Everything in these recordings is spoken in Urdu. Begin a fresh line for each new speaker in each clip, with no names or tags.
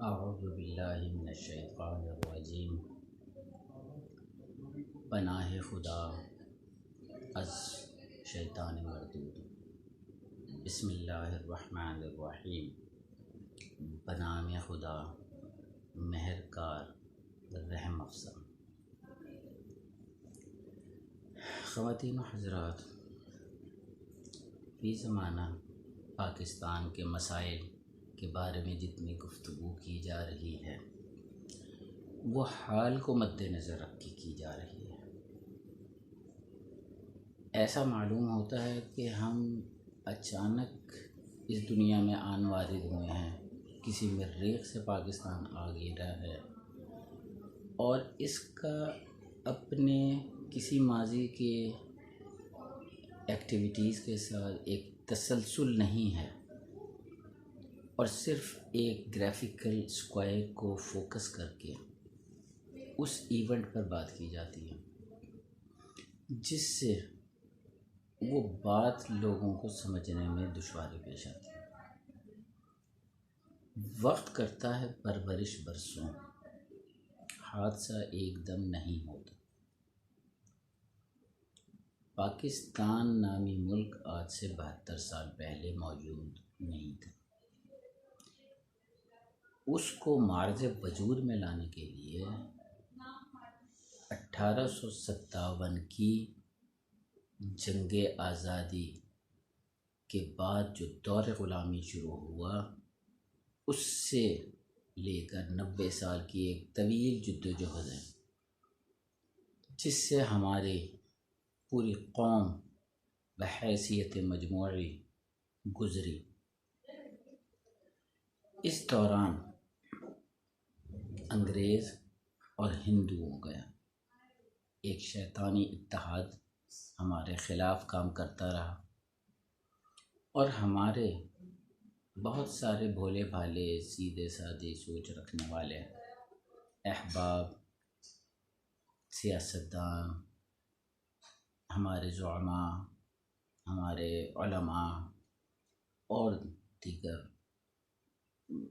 اعوذ باللہ من الشیطان الرجیم۔ پناہ خدا از شیطان مردود۔ بسم اللہ الرحمن الرحیم۔ بنام خدا مہرکار رحم افزا۔ خواتین و حضرات، فی زمانہ پاکستان کے مسائل کے بارے میں جتنی گفتگو کی جا رہی ہے وہ حال کو مد نظر رکھ کے کی جا رہی ہے۔ ایسا معلوم ہوتا ہے کہ ہم اچانک اس دنیا میں آن وارد ہوئے ہیں، کسی مریخ سے پاکستان آ گرا ہے اور اس کا اپنے کسی ماضی کے ایکٹیویٹیز کے ساتھ ایک تسلسل نہیں ہے، اور صرف ایک گرافیکل اسکوائر کو فوکس کر کے اس ایونٹ پر بات کی جاتی ہے، جس سے وہ بات لوگوں کو سمجھنے میں دشواری پیش آتی ہے۔ وقت کرتا ہے پرورش برسوں، حادثہ ایک دم نہیں ہوتا۔ پاکستان نامی ملک آج سے 72 سال پہلے موجود نہیں تھا۔ اس کو معرض وجود میں لانے کے لیے 1857 کی جنگ آزادی کے بعد جو دور غلامی شروع ہوا، اس سے لے کر 90 سال کی ایک طویل جدوجہد ہے، جس سے ہماری پوری قوم بحیثیت مجموعی گزری۔ اس دوران انگریز اور ہندوؤں کا ایک شیطانی اتحاد ہمارے خلاف کام کرتا رہا، اور ہمارے بہت سارے بھولے بھالے سیدھے سادے سوچ رکھنے والے احباب، سیاستدان، ہمارے زعماء، ہمارے علماء اور دیگر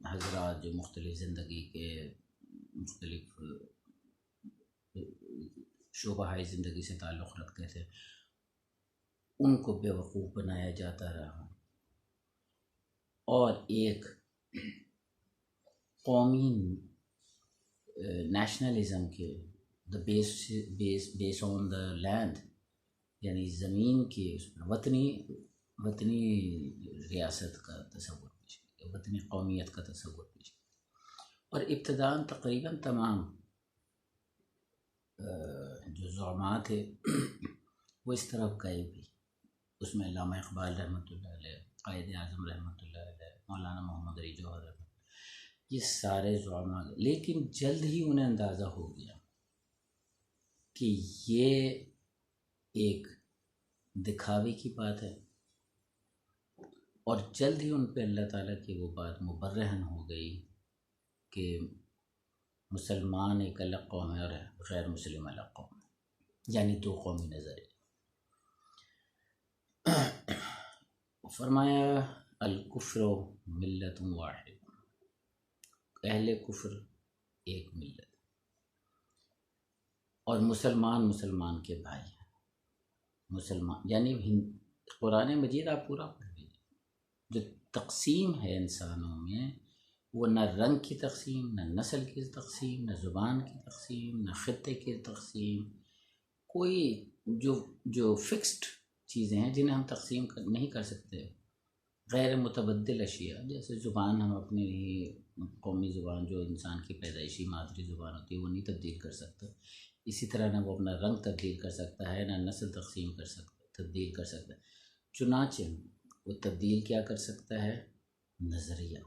حضرات جو مختلف زندگی کے مختلف شعبہ زندگی سے تعلق رکھتے تھے، ان کو بیوقوف بنایا جاتا رہا، اور ایک قومی نیشنلزم کے بیس آن دا لینڈ، یعنی زمین کی وطنی ریاست کا تصور پیش کیا، وطنی قومیت کا تصور پیش کیا، اور ابتداءً تقریباً تمام جو زعماء تھے وہ اس طرف گئے بھی۔ اس میں علامہ اقبال رحمۃ اللہ علیہ، قائد اعظم رحمۃ اللہ علیہ، مولانا محمد علی جوہر رحمۃ اللہ، یہ سارے زعماء، لیکن جلد ہی انہیں اندازہ ہو گیا کہ یہ ایک دکھاوے کی بات ہے، اور جلد ہی ان پہ اللہ تعالیٰ کی وہ بات مبرہن ہو گئی کہ مسلمان ایک الگ قوم ہے اور غیر مسلم الگ قوم ہے، یعنی دو قومی نظریہ۔ فرمایا الکفر ملت واحد، اہل کفر ایک ملت، اور مسلمان کے بھائی ہیں۔ مسلمان یعنی قرآن مجید آپ پورا پڑھ لیجیے، جو تقسیم ہے انسانوں میں، وہ نہ رنگ کی تقسیم، نہ نسل کی تقسیم، نہ زبان کی تقسیم، نہ خطے کی تقسیم، کوئی جو فکسڈ چیزیں ہیں جنہیں ہم تقسیم نہیں کر سکتے، غیر متبدل اشیاء، جیسے زبان ہم اپنی قومی زبان جو انسان کی پیدائشی مادری زبان ہوتی ہے وہ نہیں تبدیل کر سکتا، اسی طرح نہ وہ اپنا رنگ تبدیل کر سکتا ہے، نہ نسل تبدیل کر سکتا ہے۔ چنانچہ وہ تبدیل کیا کر سکتا ہے؟ نظریہ،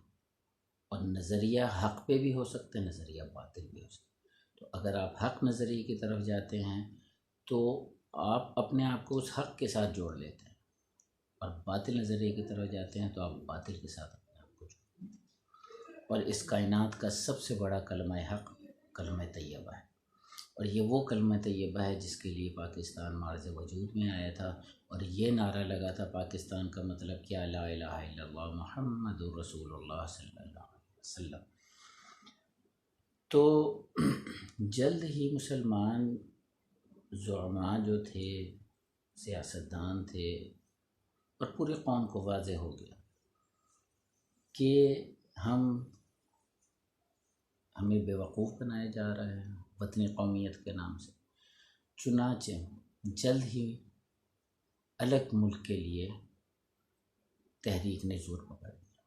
اور نظریہ حق پہ بھی ہو سکتا ہے، نظریہ باطل بھی ہو سکتا ہے۔ تو اگر آپ حق نظریے کی طرف جاتے ہیں تو آپ اپنے آپ کو اس حق کے ساتھ جوڑ لیتے ہیں، اور باطل نظریے کی طرف جاتے ہیں تو آپ باطل کے ساتھ اپنے آپ کو جوڑ لیتے ہیں۔ اور اس کائنات کا سب سے بڑا کلمہ حق کلمہ طیبہ ہے، اور یہ وہ کلمہ طیبہ ہے جس کے لیے پاکستان معرض وجود میں آیا تھا، اور یہ نعرہ لگا تھا پاکستان کا مطلب کیا؟ لا الہ الا اللہ محمد رسول اللہ صلی اللہ علیہ وسلم۔ تو جلد ہی مسلمان زعماء جو تھے، سیاستدان تھے، اور پوری قوم کو واضح ہو گیا کہ ہمیں بیوقوف بنایا جا رہا ہے وطنی قومیت کے نام سے۔ چنانچہ جلد ہی الگ ملک کے لیے تحریک نے زور پکڑ لیا،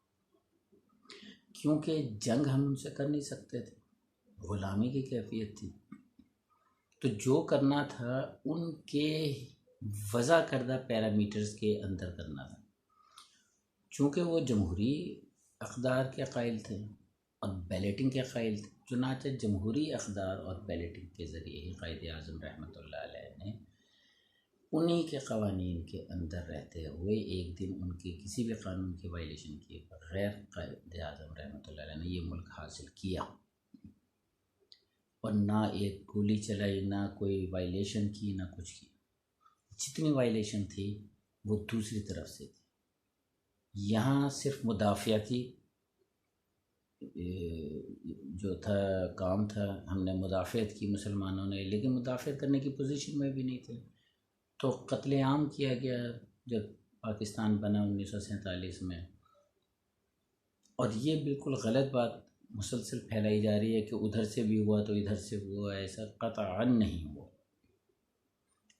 کیونکہ جنگ ہم ان سے کر نہیں سکتے تھے، غلامی کی کیفیت تھی، تو جو کرنا تھا ان کے وضع کردہ پیرامیٹرز کے اندر کرنا تھا۔ چونکہ وہ جمہوری اقدار کے قائل تھے اور بیلٹنگ کے قائل تھے، چنانچہ جمہوری اقدار اور بیلٹنگ کے ذریعے ہی قائد اعظم رحمۃ اللہ علیہ نے انہی کے قوانین کے اندر رہتے ہوئے ایک دن ان کی کسی بھی قانون کی وائلیشن کیے بغیر قائد اعظم رحمۃ اللہ علیہ نے یہ ملک حاصل کیا، اور نہ ایک گولی چلائی، نہ کوئی وائلیشن کی، نہ کچھ کی۔ جتنی وائلیشن تھی وہ دوسری طرف سے تھی۔ یہاں صرف مدافعتی جو تھا کام تھا، ہم نے مدافعت کی مسلمانوں نے، لیکن مدافعت کرنے کی پوزیشن میں بھی نہیں تھے، تو قتل عام کیا گیا جب پاکستان بنا 1947 میں۔ اور یہ بالکل غلط بات مسلسل پھیلائی جا رہی ہے کہ ادھر سے بھی ہوا تو ادھر سے ہوا، ایسا قطعاً نہیں ہوا۔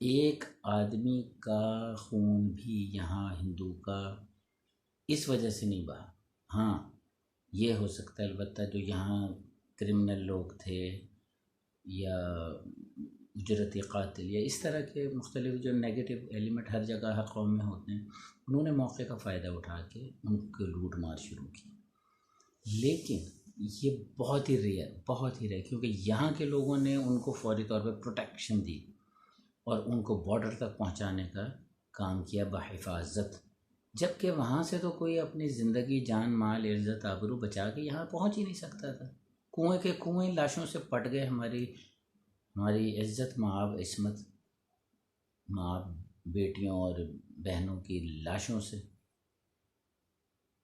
ایک آدمی کا خون بھی یہاں ہندو کا اس وجہ سے نہیں بہا۔ ہاں یہ ہو سکتا ہے البتہ جو یہاں کرمنل لوگ تھے یا اجرتی قاتل یا اس طرح کے مختلف جو نیگیٹو ایلیمنٹ ہر جگہ ہر قوم میں ہوتے ہیں، انہوں نے موقع کا فائدہ اٹھا کے ان کو لوٹ مار شروع کی۔ لیکن یہ بہت ہی ریئر، کیونکہ یہاں کے لوگوں نے ان کو فوری طور پہ پروٹیکشن دی اور ان کو بارڈر تک پہنچانے کا کام کیا بحفاظت، جبکہ وہاں سے تو کوئی اپنی زندگی، جان، مال، عزت، آبرو بچا کے یہاں پہنچ ہی نہیں سکتا تھا۔ کنویں کے کنویں لاشوں سے پٹ گئے ہماری عزت، مآب، عصمت، ماں بیٹیوں اور بہنوں کی لاشوں سے،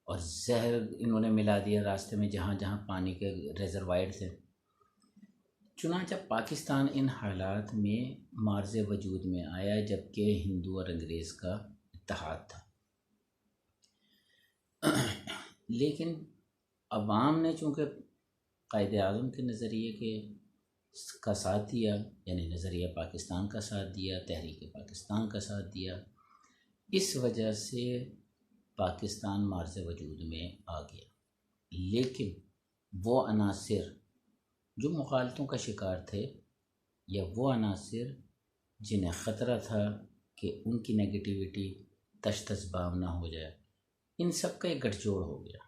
اور زہر انہوں نے ملا دیا راستے میں جہاں جہاں پانی کے ریزروائر تھے۔ چنانچہ پاکستان ان حالات میں معرض وجود میں آیا جبکہ ہندو اور انگریز کا اتحاد تھا۔ لیکن عوام نے چونکہ قائد اعظم کے نظریے کا ساتھ دیا، یعنی نظریہ پاکستان کا ساتھ دیا، تحریک پاکستان کا ساتھ دیا، اس وجہ سے پاکستان معرض وجود میں آ گیا۔ لیکن وہ عناصر جو مخالفتوں کا شکار تھے، یا وہ عناصر جنہیں خطرہ تھا کہ ان کی نگیٹیوٹی تش تش بام نہ ہو جائے، ان سب کا ایک گٹھ جوڑ ہو گیا،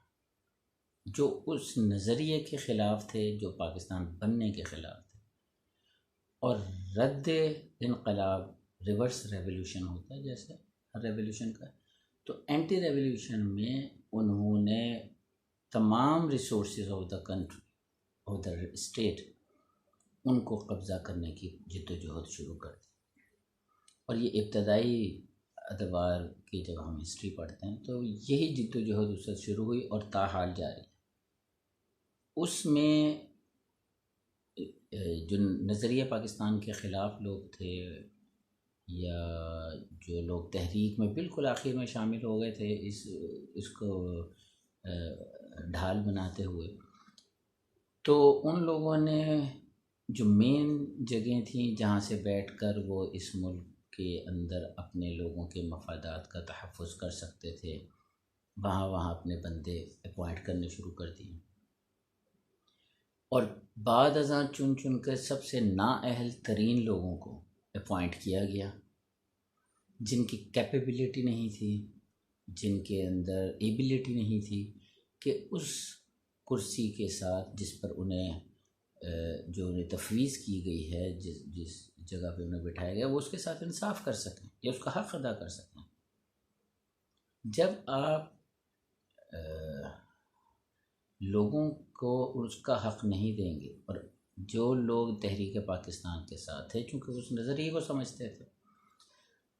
جو اس نظریے کے خلاف تھے، جو پاکستان بننے کے خلاف تھے۔ اور رد انقلاب، ریورس ریولوشن ہوتا ہے جیسے ہر ریولوشن کا، تو اینٹی ریولوشن میں انہوں نے تمام resources of the country, of the state, ان کو قبضہ کرنے کی جد و جہد شروع کر دی۔ اور یہ ابتدائی ادوار کی جب ہم ہسٹری پڑھتے ہیں تو یہی جد و جہد اس سے شروع ہوئی اور تاحال جاری۔ اس میں جو نظریہ پاکستان کے خلاف لوگ تھے، یا جو لوگ تحریک میں بالکل آخر میں شامل ہو گئے تھے اس کو ڈھال بناتے ہوئے، تو ان لوگوں نے جو مین جگہیں تھیں جہاں سے بیٹھ کر وہ اس ملک کے اندر اپنے لوگوں کے مفادات کا تحفظ کر سکتے تھے، وہاں اپنے بندے اپوائنٹ کرنے شروع کر دیے، اور بعد ازاں چن کر سب سے نااہل ترین لوگوں کو اپوائنٹ کیا گیا، جن کی کیپیبلٹی نہیں تھی، جن کے اندر ایبلٹی نہیں تھی کہ اس کرسی کے ساتھ جس پر انہیں تفویض کی گئی ہے، جس جگہ پہ انہیں بٹھایا گیا، وہ اس کے ساتھ انصاف کر سکیں یا اس کا حق ادا کر سکیں۔ جب آپ لوگوں کو اس کا حق نہیں دیں گے، اور جو لوگ تحریک پاکستان کے ساتھ تھے چونکہ اس نظریے کو سمجھتے تھے،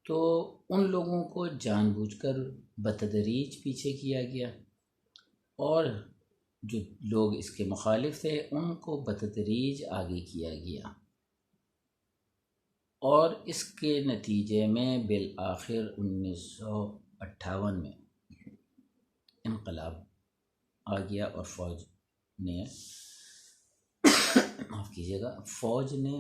تو ان لوگوں کو جان بوجھ کر بتدریج پیچھے کیا گیا، اور جو لوگ اس کے مخالف تھے ان کو بتدریج آگے کیا گیا، اور اس کے نتیجے میں بالآخر 1958 میں انقلاب آ گیا، اور فوج نے معاف کیجیے گا، فوج نے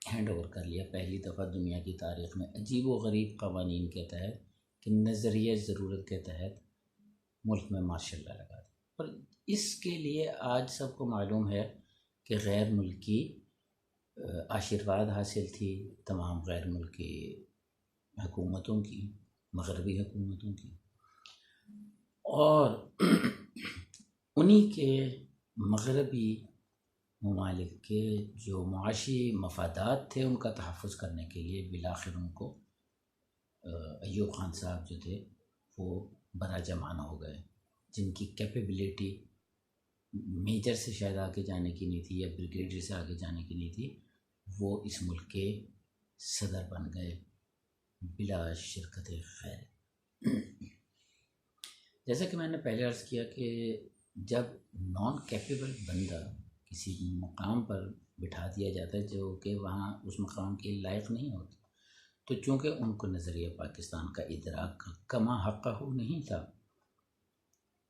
ہینڈ اوور کر لیا پہلی دفعہ دنیا کی تاریخ میں عجیب و غریب قوانین کے تحت کہ نظریہ ضرورت کے تحت ملک میں مارشل لا لگا دی۔ اور اس کے لیے آج سب کو معلوم ہے کہ غیر ملکی آشیرواد حاصل تھی تمام غیر ملکی حکومتوں کی، مغربی حکومتوں کی، اور انہی کے مغربی ممالک کے جو معاشی مفادات تھے ان کا تحفظ کرنے کے لیے بالآخر ان کو ایوب خان صاحب جو تھے وہ برا جمان ہو گئے، جن کی کیپیبلٹی میجر سے شاید آگے جانے کی نہیں تھی یا بریگیڈیئر سے آگے جانے کی نہیں تھی، وہ اس ملک کے صدر بن گئے بلا شرکت خیر۔ جیسا کہ میں نے پہلے عرض کیا کہ جب نان کیپیبل بندہ کسی مقام پر بٹھا دیا جاتا ہے جو کہ وہاں اس مقام کے لائق نہیں ہوتا، تو چونکہ ان کو نظریہ پاکستان کا ادراک کما حقہ نہیں تھا،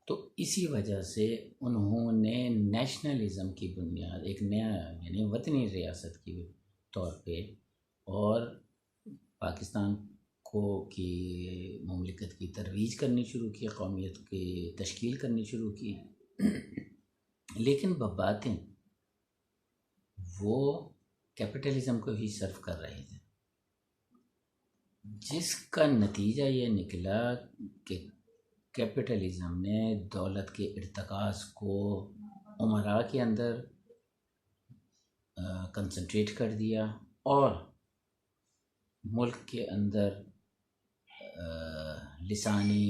تو اسی وجہ سے انہوں نے نیشنلزم کی بنیاد ایک نیا یعنی وطنی ریاست کی طور پہ اور پاکستان کو کی مملکت کی ترویج کرنی شروع کی، قومیت کی تشکیل کرنی شروع کی، لیکن بباطن وہ کیپٹلزم کو ہی صرف کر رہے تھے، جس کا نتیجہ یہ نکلا کہ کیپٹلزم نے دولت کے ارتکاز کو امراء کے اندر کنسنٹریٹ کر دیا، اور ملک کے اندر لسانی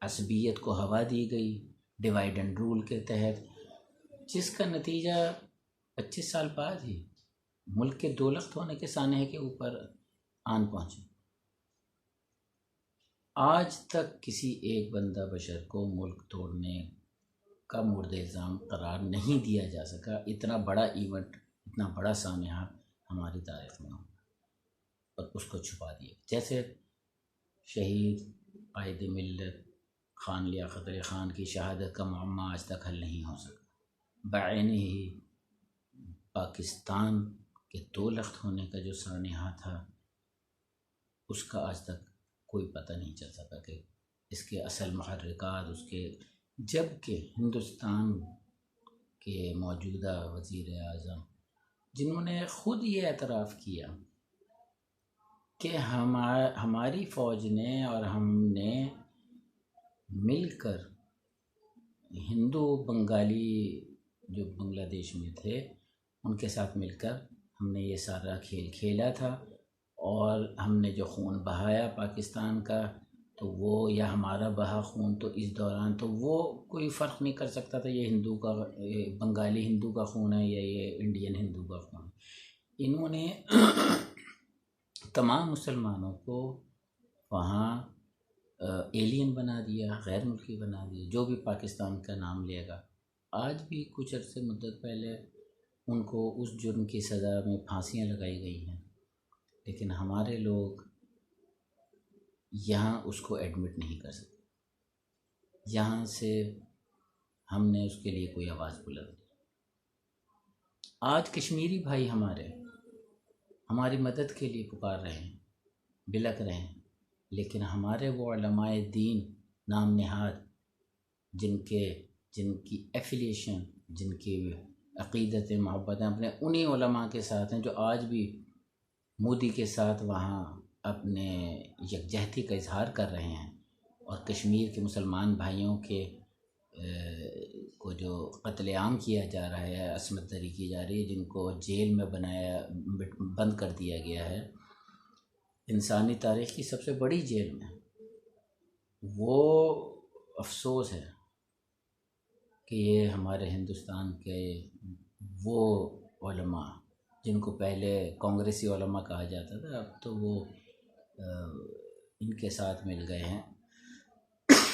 عصبیت کو ہوا دی گئی ڈیوائڈ اینڈ رول کے تحت، جس کا نتیجہ 25 سال بعد ہی ملک کے دو لخت ہونے کے سانحے کے اوپر آن پہنچے۔ آج تک کسی ایک بندہ بشر کو ملک توڑنے کا مورد الزام قرار نہیں دیا جا سکا، اتنا بڑا ایونٹ، اتنا بڑا سانحہ ہماری تاریخ میں ہو، اور اس کو چھپا دیا۔ جیسے شہید قائد ملت خان لیاقت علی خان کی شہادت کا معمہ آج تک حل نہیں ہو سکا، بعینہ ہی پاکستان کے دو لخت ہونے کا جو سانحہ تھا اس کا آج تک کوئی پتہ نہیں چل سکا کہ اس کے اصل محرکات، اس کے، جب کہ ہندوستان کے موجودہ وزیر اعظم جنہوں نے خود یہ اعتراف کیا کہ ہماری فوج نے اور ہم نے مل کر ہندو بنگالی جو بنگلہ دیش میں تھے ان کے ساتھ مل کر ہم نے یہ سارا کھیل کھیلا تھا، اور ہم نے جو خون بہایا پاکستان کا تو وہ یا ہمارا بہا خون تو اس دوران تو وہ کوئی فرق نہیں کر سکتا تھا یہ ہندو کا، بنگالی ہندو کا خون ہے یا یہ انڈین ہندو کا خون ہے۔ انہوں نے تمام مسلمانوں کو وہاں ایلین بنا دیا، غیر ملکی بنا دیا، جو بھی پاکستان کا نام لے گا۔ آج بھی کچھ عرصے مدت پہلے ان کو اس جرم کی سزا میں پھانسیاں لگائی گئی ہیں، لیکن ہمارے لوگ یہاں اس کو ایڈمٹ نہیں کر سکتے، یہاں سے ہم نے اس کے لیے کوئی آواز بلند کی۔ آج کشمیری بھائی ہماری مدد کے لیے پکار رہے ہیں، بلک رہے ہیں، لیکن ہمارے وہ علماء دین نام نہاد جن کی ایفیلیشن، جن کی عقیدت محبتیں اپنے انہی علماء کے ساتھ ہیں جو آج بھی مودی کے ساتھ وہاں اپنے یکجہتی کا اظہار کر رہے ہیں، اور کشمیر کے مسلمان بھائیوں کے کو جو قتل عام کیا جا رہا ہے، عصمت دری کی جا رہی ہے، جن کو جیل میں بند کر دیا گیا ہے انسانی تاریخ کی سب سے بڑی جیل میں، وہ افسوس ہے کہ یہ ہمارے ہندوستان کے وہ علماء جن کو پہلے کانگریسی علماء کہا جاتا تھا، اب تو وہ ان کے ساتھ مل گئے ہیں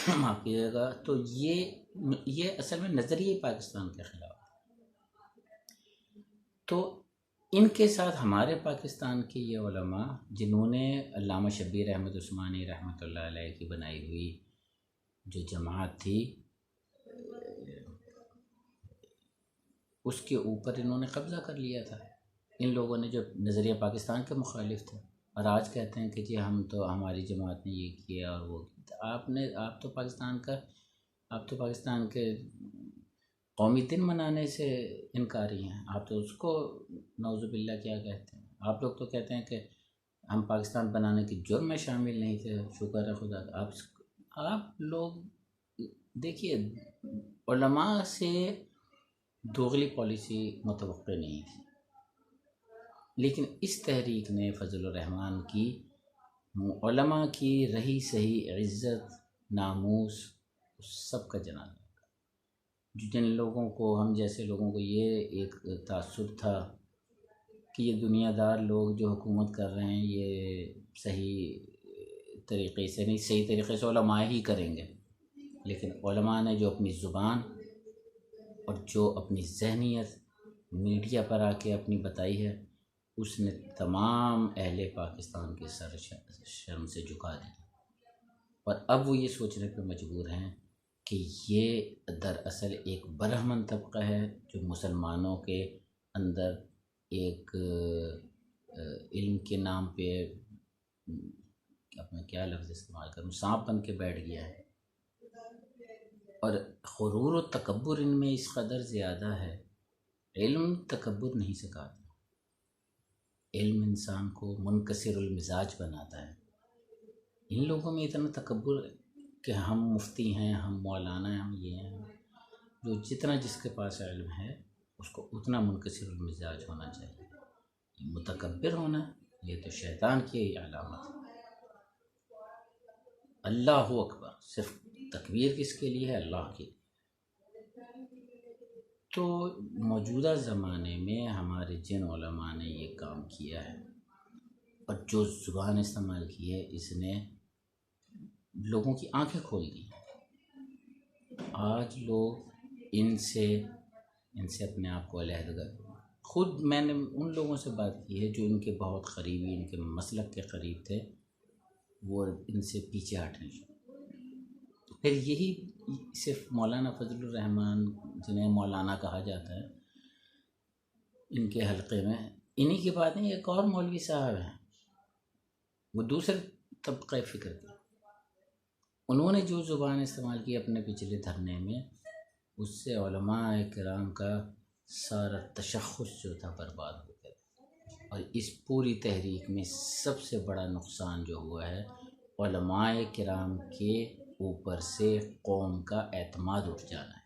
معاف کیجیے گا، تو یہ اصل میں نظریہ پاکستان کے خلاف ہے۔ تو ان کے ساتھ ہمارے پاکستان کے یہ علماء جنہوں نے علامہ شبیر احمد عثمانی رحمۃ اللہ علیہ کی بنائی ہوئی جو جماعت تھی، اس کے اوپر انہوں نے قبضہ کر لیا تھا، ان لوگوں نے جو نظریہ پاکستان کے مخالف تھے، اور آج کہتے ہیں کہ جی ہماری جماعت نے یہ کیا اور وہ کیا۔ آپ تو پاکستان کے قومی دن منانے سے انکاری ہیں، آپ تو اس کو نعوذ باللہ کیا کہتے ہیں۔ آپ لوگ تو کہتے ہیں کہ ہم پاکستان بنانے کے جرم میں شامل نہیں تھے، شکر ہے خدا کا۔ آپ لوگ دیکھیے، علماء سے دوغلی پالیسی متوقع نہیں تھی، لیکن اس تحریک نے فضل الرحمان کی علماء کی رہی صحیح عزت، ناموس، سب کا جنازہ۔ جن لوگوں کو، ہم جیسے لوگوں کو یہ ایک تعصب تھا کہ یہ دنیا دار لوگ جو حکومت کر رہے ہیں یہ صحیح طریقے سے نہیں، صحیح طریقے سے علماء ہی کریں گے، لیکن علماء نے جو اپنی زبان اور جو اپنی ذہنیت میڈیا پر آ کے اپنی بتائی ہے، اس نے تمام اہل پاکستان کے سر شرم سے جھکا دی، اور اب وہ یہ سوچنے پہ مجبور ہیں کہ یہ دراصل ایک برہمن طبقہ ہے جو مسلمانوں کے اندر ایک علم کے نام پہ اب میں کیا لفظ استعمال کروں، سانپ بن کے بیٹھ گیا ہے، اور غرور و تکبر ان میں اس قدر زیادہ ہے۔ علم تکبر نہیں سکھاتا، علم انسان کو منکسر المزاج بناتا ہے۔ ان لوگوں میں اتنا تکبر کہ ہم مفتی ہیں، ہم مولانا ہیں، ہم یہ ہیں، جو جتنا جس کے پاس علم ہے اس کو اتنا منکسر المزاج ہونا چاہیے۔ متکبر ہونا یہ تو شیطان کی علامت ہے۔ اللہ اکبر، صرف تکبیر کس کے لیے ہے؟ اللہ کے لیے۔ تو موجودہ زمانے میں ہمارے جن علماء نے یہ کام کیا ہے اور جو زبان استعمال کی ہے، اس نے لوگوں کی آنکھیں کھول دی۔ آج لوگ ان سے اپنے آپ کو علیحدہ، خود میں نے ان لوگوں سے بات کی ہے جو ان کے بہت قریبی، ان کے مسلک کے قریب تھے، وہ ان سے پیچھے ہٹنے لگے۔ پھر یہی صرف مولانا فضل الرحمان جنہیں مولانا کہا جاتا ہے، ان کے حلقے میں انہی کی بات نہیں، ایک اور مولوی صاحب ہیں، وہ دوسرے طبقہ فکر کے، انہوں نے جو زبان استعمال کی اپنے پچھلے دھرنے میں، اس سے علماء کرام کا سارا تشخص جو تھا برباد ہو گیا، اور اس پوری تحریک میں سب سے بڑا نقصان جو ہوا ہے، علماء کرام کے اوپر سے قوم کا اعتماد اٹھ جانا ہے۔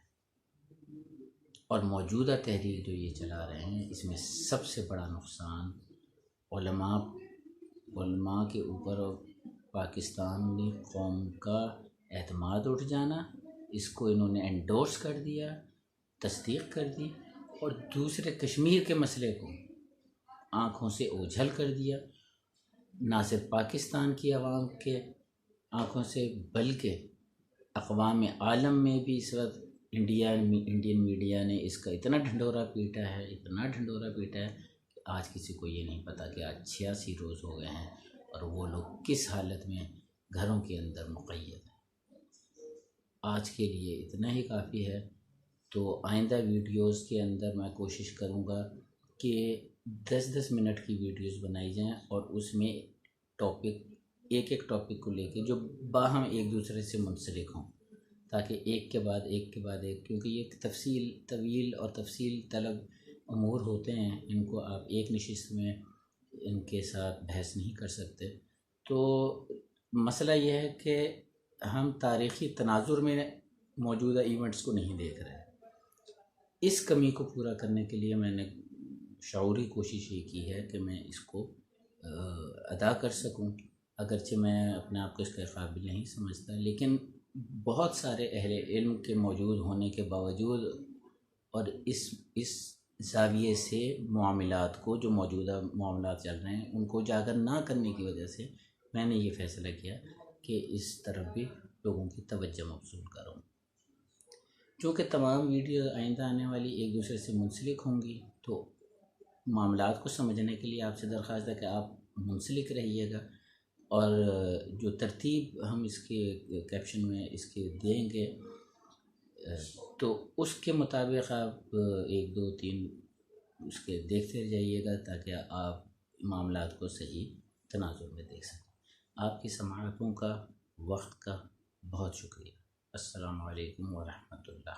اور موجودہ تحریک جو یہ چلا رہے ہیں، اس میں سب سے بڑا نقصان علماء کے اوپر اور پاکستانی قوم کا اعتماد اٹھ جانا، اس کو انہوں نے انڈورس کر دیا، تصدیق کر دی، اور دوسرے کشمیر کے مسئلے کو آنکھوں سے اوجھل کر دیا، نہ صرف پاکستان کی عوام کے آنکھوں سے بلکہ اقوام عالم میں بھی۔ اس وقت انڈین میڈیا نے اس کا اتنا ڈھنڈورا پیٹا ہے کہ آج کسی کو یہ نہیں پتا کہ آج 86 روز ہو گئے ہیں اور وہ لوگ کس حالت میں گھروں کے اندر مقید ہیں۔ آج کے لیے اتنا ہی کافی ہے، تو آئندہ ویڈیوز کے اندر میں کوشش کروں گا کہ 10 منٹ کی ویڈیوز بنائی جائیں، اور اس میں ایک ٹاپک کو لے کے جو باہم ایک دوسرے سے منسلک ہوں، تاکہ ایک کے بعد ایک، کیونکہ یہ تفصیل طویل اور تفصیل طلب امور ہوتے ہیں، ان کو آپ ایک نشست میں ان کے ساتھ بحث نہیں کر سکتے۔ تو مسئلہ یہ ہے کہ ہم تاریخی تناظر میں موجودہ ایونٹس کو نہیں دیکھ رہے۔ اس کمی کو پورا کرنے کے لیے میں نے شعوری کوشش یہ کی ہے کہ میں اس کو ادا کر سکوں، اگرچہ میں اپنے آپ کو اس کے قابل نہیں سمجھتا، لیکن بہت سارے اہل علم کے موجود ہونے کے باوجود اور اس زاویے سے معاملات کو، جو موجودہ معاملات چل رہے ہیں، ان کو اجاگر نہ کرنے کی وجہ سے میں نے یہ فیصلہ کیا کہ اس طرف بھی لوگوں کی توجہ مبذول کروں۔ چونکہ تمام ویڈیو آئندہ آنے والی ایک دوسرے سے منسلک ہوں گی، تو معاملات کو سمجھنے کے لیے آپ سے درخواست ہے کہ آپ منسلک رہیے گا، اور جو ترتیب ہم اس کے کیپشن میں اس کے دیں گے تو اس کے مطابق آپ 1 2 3 اس کے دیکھتے رہیے گا، تاکہ آپ معاملات کو صحیح تناظر میں دیکھ سکیں۔ آپ کی سماعتوں کا، وقت کا بہت شکریہ۔ السلام علیکم ورحمۃ اللہ۔